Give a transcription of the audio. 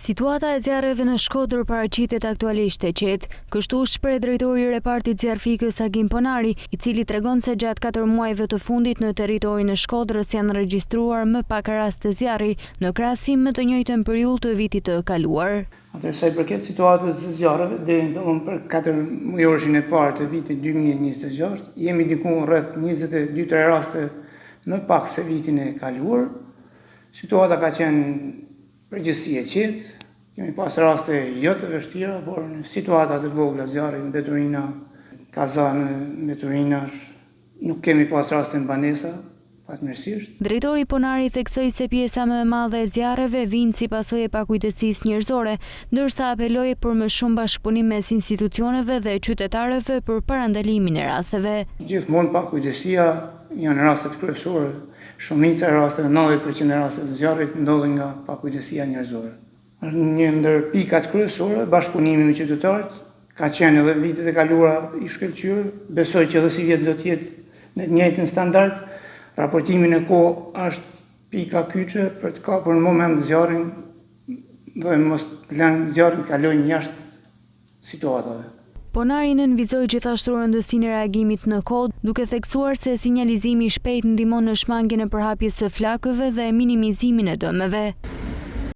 Situata e zjarreve në Shkodër paraqitet aktualisht e qetë, kështu shpreh drejtori i repartit zjarfikës Agim Ponari, i cili tregon se gjatë 4 muajve të fundit në territorin e Shkodrës janë regjistruar më pak raste zjarri në krahasim me të njëjtën periudhë të vitit të kaluar. Sa i përket situatës së zjarreve, deri për 4 muajshin e parë të vitit 2026, jemi diku rreth 22 raste më pak se vitin e kaluar. Situata ka qenë përgjithësi e qetë, kemi pas raste jo të vështira, por në situatat e vogla zjarri në Beturina, kaza në Beturinash, nuk kemi pas raste në banesa, fatmirësisht. Drejtori Ponari theksoi se pjesa më e madhe e zjarreve vijnë si pasojë e pakujdecisë njerëzore, ndërsa apeloi për më shumë bashkëpunim mes institucioneve dhe qytetarëve për parandalimin e rasteve. Gjithmonë pakujdesia janë rastet kryesore. Shumica e rasteve, 90% e rasteve të zjarrit ndodhen nga pakujdesia njerëzore. Një ndër pikat kryesore, bashkëpunimi me qytetarët, ka qenë edhe vitet e kaluara i shkëlqyer, besoj që edhe si vjet do të jetë në të njëjtin standard. Raportimi në kohë është pika kyçe për të kapur në moment zjarrin dhe mos të lënë zjarrin të kalojë jashtë situatave. Ponari nënvizoi gjithashtu rëndësinë e reagimit në kohë, duke theksuar se sinjalizimi i shpejtë ndihmon në shmangjen e përhapjes së flakëve dhe minimizimin e dëmeve.